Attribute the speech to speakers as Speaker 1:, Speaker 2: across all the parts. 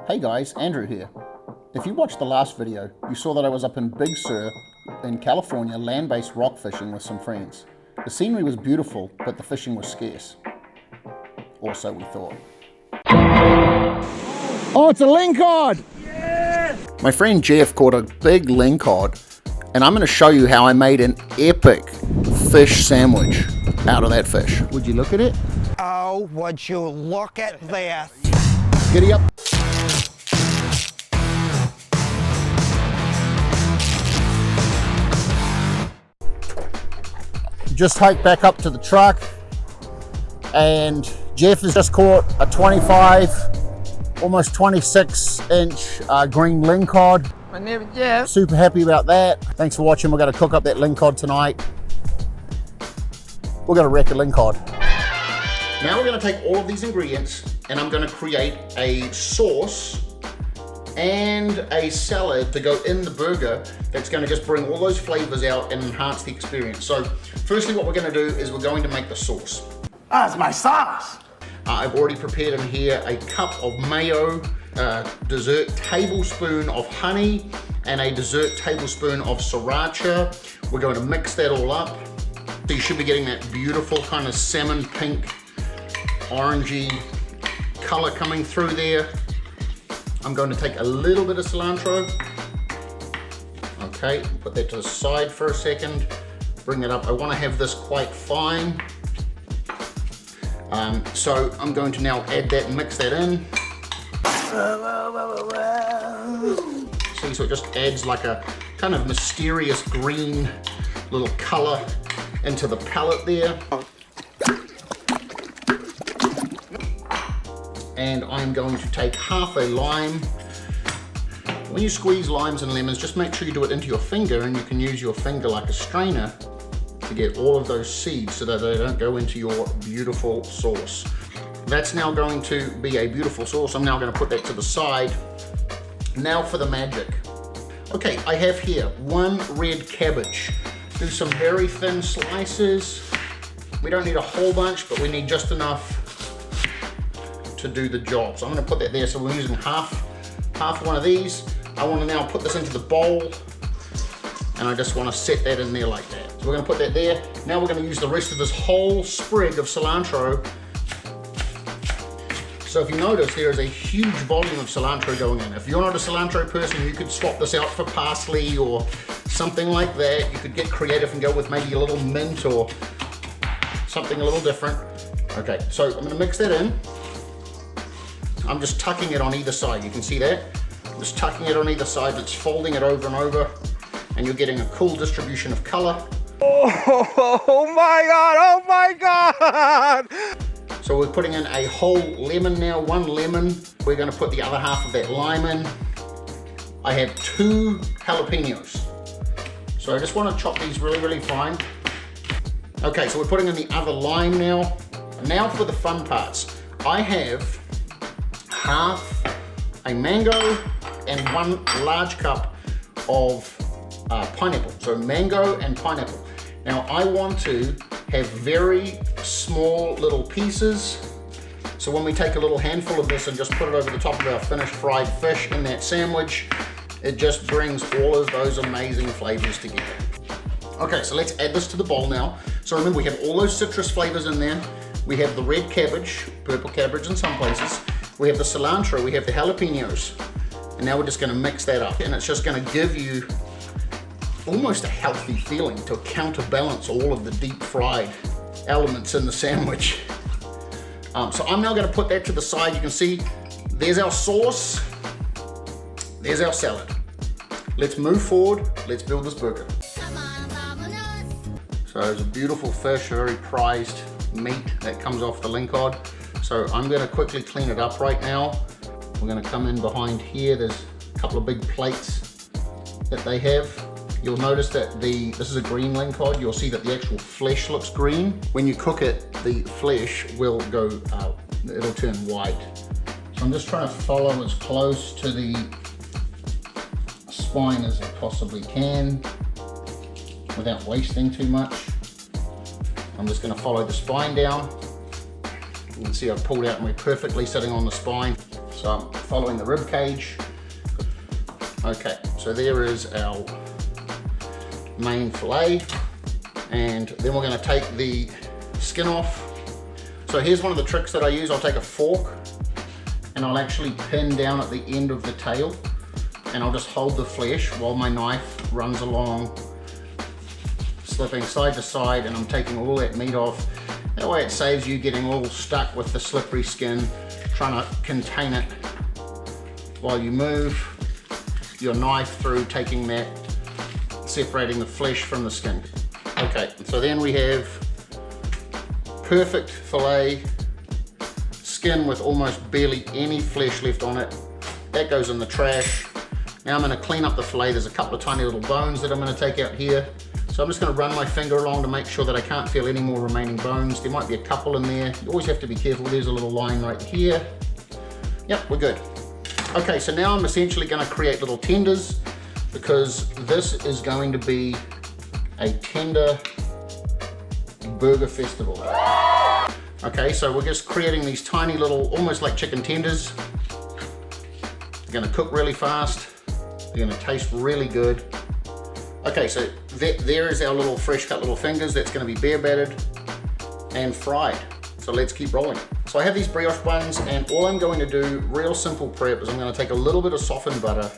Speaker 1: Hey guys, Andrew here. If you watched the last video, you saw that I was up in Big Sur in California land-based rock fishing with some friends. The scenery was beautiful, but the fishing was scarce. Or so we thought. Oh, it's a lingcod! Yeah! My friend Jeff caught a big lingcod, and I'm going to show you how I made an epic fish sandwich out of that fish. Would you look at it?
Speaker 2: Oh, would you look at this?
Speaker 1: Giddy up. Just hiked back up to the truck, and Jeff has just caught a 25, almost 26-inch green lingcod.
Speaker 2: My name is Jeff.
Speaker 1: Super happy about that. Thanks for watching. We're going to cook up that lingcod tonight. We're going to Reka lingcod. Now we're going to take all of these ingredients and I'm going to create a sauce and a salad to go in the burger that's going to just bring all those flavors out and enhance the experience. So firstly, what we're going to do is we're going to make the sauce.
Speaker 2: That's my sauce.
Speaker 1: I've already prepared in here a cup of mayo, a dessert tablespoon of honey, and a dessert tablespoon of sriracha. We're going to mix that all up. So you should be getting that beautiful kind of salmon pink, orangey color coming through there. I'm going to take a little bit of cilantro. Okay, put that to the side for a second. Bring it up. I want to have this quite fine. So I'm going to now add that and mix that in. See, so it just adds like a kind of mysterious green little color into the palette there. And I'm going to take half a lime. When you squeeze limes and lemons, just make sure you do it into your finger, and you can use your finger like a strainer to get all of those seeds so that they don't go into your beautiful sauce. That's now going to be a beautiful sauce. I'm now going to put that to the side. Now for the magic. Okay, I have here one red cabbage. Do some very thin slices. We don't need a whole bunch, but we need just enough to do the job. So I'm going to put that there. So we're using half one of these. I want to now put this into the bowl, and I just want to set that in there like that. So we're going to put that there. Now we're going to use the rest of this whole sprig of cilantro. So if you notice, there is a huge volume of cilantro going in. If you're not a cilantro person, you could swap this out for parsley or something like that. You could get creative and go with maybe a little mint or something a little different. Okay, so I'm going to mix that in. I'm just tucking it on either side. You can see that. I'm just tucking it on either side. It's folding it over and over, and you're getting a cool distribution of color.
Speaker 2: Oh my God, oh my God!
Speaker 1: So we're putting in a whole lemon now, one lemon. We're gonna put the other half of that lime in. I have 2 jalapenos. So I just wanna chop these really, really fine. Okay, so we're putting in the other lime now. Now for the fun parts. I have half a mango and 1 large cup of pineapple. So mango and pineapple. Now I want to have very small little pieces. So when we take a little handful of this and just put it over the top of our finished fried fish in that sandwich, it just brings all of those amazing flavors together. Okay, so let's add this to the bowl now. So remember, we have all those citrus flavors in there. We have the red cabbage, purple cabbage in some places. We have the cilantro, we have the jalapenos. And now we're just gonna mix that up. And it's just gonna give you almost a healthy feeling to counterbalance all of the deep fried elements in the sandwich. So I'm now gonna put that to the side. You can see there's our sauce, there's our salad. Let's move forward, let's build this burger. So it's a beautiful fish, a very prized meat that comes off the lingcod. So I'm going to quickly clean it up right now. We're going to come in behind here. There's a couple of big plates that they have. You'll notice that this is a green lingcod. You'll see that the actual flesh looks green. When you cook it, the flesh will go, it'll turn white. So I'm just trying to follow as close to the spine as I possibly can without wasting too much. I'm just going to follow the spine down. You can see I've pulled out and we're perfectly sitting on the spine. So I'm following the rib cage. Okay, so there is our main fillet. And then we're gonna take the skin off. So here's one of the tricks that I use. I'll take a fork and I'll actually pin down at the end of the tail, and I'll just hold the flesh while my knife runs along, slipping side to side, and I'm taking all that meat off. That way it saves you getting all stuck with the slippery skin, trying to contain it while you move your knife through, taking that, separating the flesh from the skin. Okay, so then we have perfect fillet, skin with almost barely any flesh left on it. That goes in the trash. Now I'm gonna clean up the fillet. There's a couple of tiny little bones that I'm gonna take out here. So I'm just gonna run my finger along to make sure that I can't feel any more remaining bones. There might be a couple in there. You always have to be careful. There's a little line right here. Yep, we're good. Okay, so now I'm essentially gonna create little tenders, because this is going to be a tender burger festival. Okay, so we're just creating these tiny little, almost like chicken tenders. They're gonna cook really fast. They're gonna taste really good. Okay, so there is our little fresh cut little fingers. That's gonna be bare battered and fried. So let's keep rolling. So I have these brioche buns, and all I'm going to do, real simple prep, is I'm gonna take a little bit of softened butter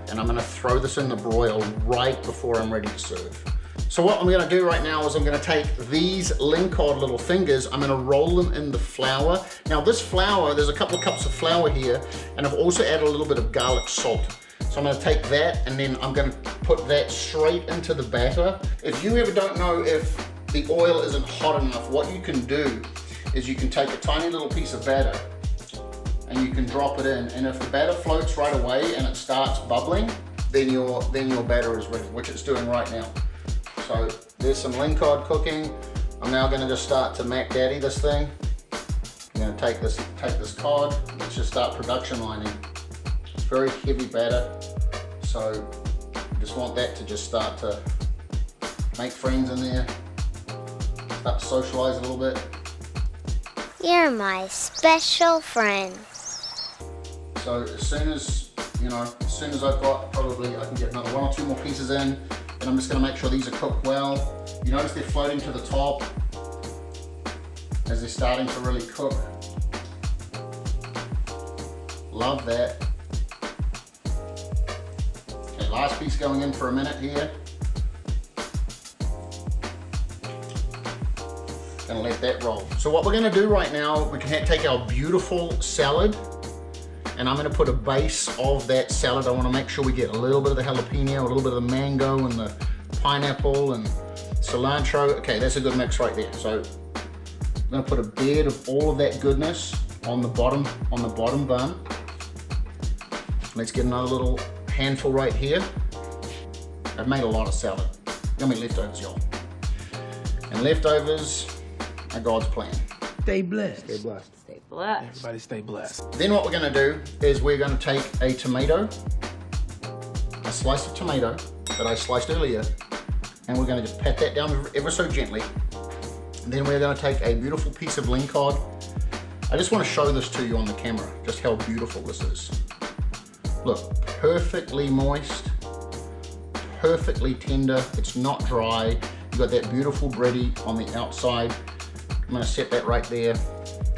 Speaker 1: and I'm gonna throw this in the broil right before I'm ready to serve. So what I'm gonna do right now is I'm gonna take these lingcod little fingers, I'm gonna roll them in the flour. Now this flour, there's a couple of cups of flour here, and I've also added a little bit of garlic salt. So I'm gonna take that, and then I'm gonna put that straight into the batter. If you ever don't know if the oil isn't hot enough, what you can do is you can take a tiny little piece of batter and you can drop it in, and if the batter floats right away and it starts bubbling, then your batter is ready, which it's doing right now. So there's some lingcod cooking. I'm now gonna just start to mac daddy this thing. I'm gonna take this cod, let's just start production lining. It's very heavy batter, so I just want that to just start to make friends in there, start to socialize a little bit.
Speaker 3: You're my special friend.
Speaker 1: So as soon as I've got, probably I can get another 1 or 2 more pieces in, and I'm just gonna make sure these are cooked well. You notice they're floating to the top as they're starting to really cook. Love that. Okay, last piece going in for a minute here. Gonna let that roll. So what we're gonna do right now, we can take our beautiful salad, and I'm gonna put a base of that salad. I wanna make sure we get a little bit of the jalapeno, a little bit of the mango and the pineapple and cilantro. Okay, that's a good mix right there. So I'm gonna put a bed of all of that goodness on the bottom bun. Let's get another little handful right here. I've made a lot of salad. Gonna be leftovers, y'all. And leftovers are God's plan.
Speaker 2: Stay blessed.
Speaker 4: Stay blessed.
Speaker 5: Stay blessed.
Speaker 2: Everybody stay blessed.
Speaker 1: Then what we're gonna do is we're gonna take a tomato, a slice of tomato that I sliced earlier, and we're gonna just pat that down ever so gently. And then we're gonna take a beautiful piece of lingcod. I just wanna show this to you on the camera, just how beautiful this is. Look, perfectly moist, perfectly tender, it's not dry. You got that beautiful bready on the outside. I'm gonna set that right there.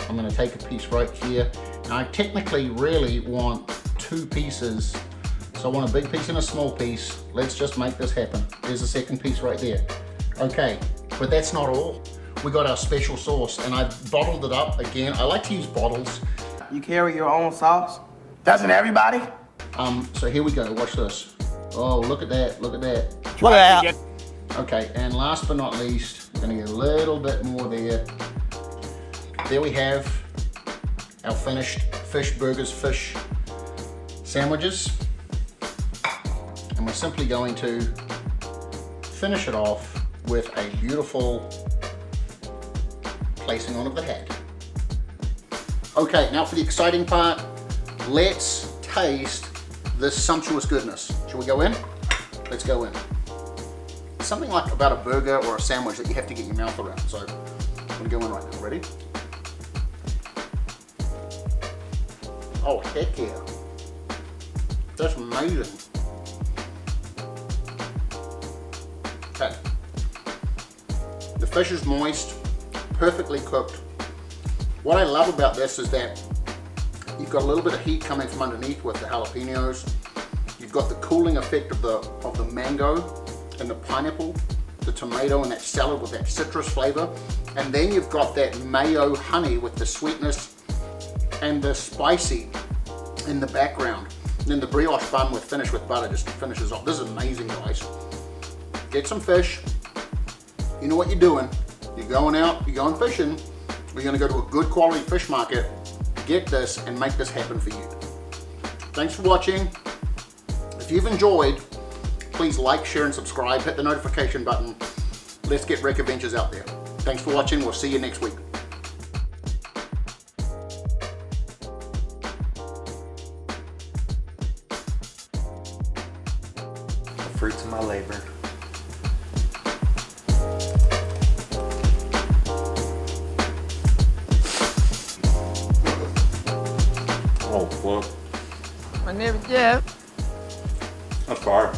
Speaker 1: I'm gonna take a piece right here. Now I technically really want 2 pieces. So I want a big piece and a small piece. Let's just make this happen. There's a second piece right there. Okay, but that's not all. We got our special sauce, and I've bottled it up again. I like to use bottles.
Speaker 4: You carry your own sauce? Doesn't everybody?
Speaker 1: So here we go, watch this. Oh, look at that, look at that.
Speaker 2: Look at that.
Speaker 1: Okay, and last but not least, we're gonna get a little bit more there. There we have our finished fish burgers, fish sandwiches. And we're simply going to finish it off with a beautiful placing on of the head. Okay, now for the exciting part, let's taste this sumptuous goodness. Shall we go in? Let's go in. It's something like about a burger or a sandwich that you have to get your mouth around. So I'm gonna go in right now. Ready? Oh, heck yeah. That's amazing. Okay. The fish is moist, perfectly cooked. What I love about this is that you've got a little bit of heat coming from underneath with the jalapenos. You've got the cooling effect of the mango and the pineapple, the tomato and that salad with that citrus flavor. And then you've got that mayo honey with the sweetness and the spicy in the background. And then the brioche bun finished with butter just finishes off. This is amazing, guys. Get some fish. You know what you're doing. You're going out, you're going fishing. We're gonna go to a good quality fish market, get this and make this happen for you. Thanks for watching. If you've enjoyed, please like, share and subscribe. Hit the notification button. Let's get Reka Ventures out there. Thanks for watching. We'll see you next week.
Speaker 5: The fruits of my labor.
Speaker 6: Oh, well,
Speaker 2: My name is Jeff.
Speaker 6: that's fire.